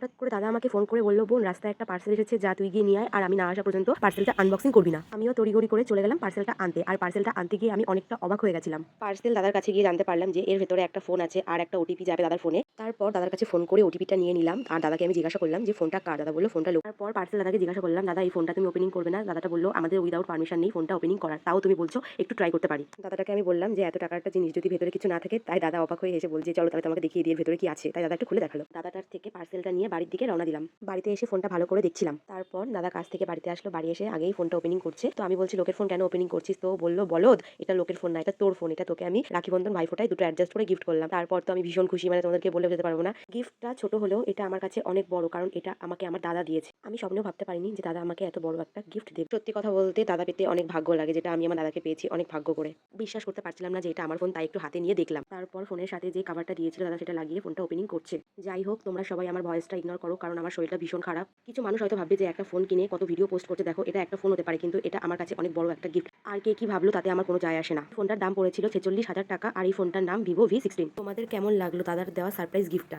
হঠাৎ করে দাদা আমাকে ফোন করে বলল, বোন রাস্তায় একটা পার্সেল এসেছে, যা তুই গিয়ে নিয়ে আয়, আর আমি না আসা পর্যন্ত পার্সেলটা আনবক্সিং করবি না। আমিও তড়িঘড়ি করে চলে গেলাম পার্সেলটা আনতে, আর পার্সেলটা আনতে গিয়ে আমি অনেকটা অবাক হয়ে গেছিলাম। পার্সেল দাদার কাছে গিয়ে জানতে পারলাম যে এর ভেতরে একটা ফোন আছে আর একটা ওটিপি যাবে দাদার ফোনে। তারপর দাদার কাছে ফোন করে ওটিপিটা নিয়ে নিলাম, আর দাদাকে আমি জিজ্ঞাসা করলাম যে ফোনটা কার। দাদা বললো ফোনটা লোক। তারপর পার্সেল দাদাকে জিজ্ঞাসা করলাম, দাদা এই ফোনটা তুমি ওপেনিং করবে না? দাদাটা বললো আমাদের উইদাউট পারমিশন নেই ফোনটা ওপেনিং করার, তাও তুমি বলছো একটু ট্রাই করতে পারি। দাদাটাকে আমি বললাম যে এত টাকার একটা জিনিস যদি ভেতরে কিছু না থাকে, তাই দাদা অবাক হয়ে এসে বলছে চলো তাহলে তোমাকে দেখিয়ে দিয়ে ভেতরে কি আছে। তাই দাদা একটু খুলে দেখালো। দাদাটার থেকে পার্সেলটা নিয়ে বাড়ির দিকে রওনা দিলাম। বাড়িতে এসে ফোনটা ভালো করে দেখছিলাম। তারপর দাদা কাছ থেকে বাড়িতে আসলো, বাড়ি এসে আগেই ফোনটা ওপেনিং করছে। তো আমি বলছি লোকের ফোন কেন ওপেনিং করছিস? তো বললো বলদ এটা লোকের ফোন না, এটা তোর ফোন, এটা তোকে আমি রাখি বন্ধন ভাইফোঁটায় দুটো অ্যাডজাস্ট করে গিফট করলাম। তারপর তো আমি ভীষণ খুশি, মানে তোমাদেরকে বলে যেতে পারবো না। গিফটটা ছোট হলেও এটা আমার কাছে অনেক বড়, কারণ এটা আমাকে আমার দাদা দিয়েছে। আমি স্বপ্নেও ভাবতে পারিনি যে দাদা আমাকে এত বড় একটা গিফট দেবে। সত্যি কথা বলতে দাদা পেতে অনেক ভাগ্য লাগে, যেটা আমি আমার দাদাকে পেয়েছি অনেক ভাগ্য করে। বিশ্বাস করতে পারছিলাম না যে এটা আমার ফোন, তাই একটু হাতে নিয়ে দেখলাম। তারপর ফোনের সাথে যে কভারটা দিয়েছিল দাদা, সেটা লাগিয়ে ফোনটা ওপেনিং করছে। যাই হোক, তোমরা সবাই আমার ভয়েসটা ইগনোর করো, কারণ আমার শরীরটা ভীষণ খারাপ। কিছু মানুষ হয়তো ভাববে যে একটা ফোন কিনে কত ভিডিও পোস্ট করতে, দেখো এটা একটা ফোন হতে পারে, কিন্তু এটা আমার কাছে অনেক বড় একটা গিফট। আর কে কি ভাবলো তাতে আমার কোনো যায় আসে না। ফোনটার দাম পড়েছিল 46,000 টাকা, আর এই ফোনটার নাম ভিভো V16। তোমাদের কেমন লাগলো দাদার দেওয়া সারপ্রাইজ গিফটটা?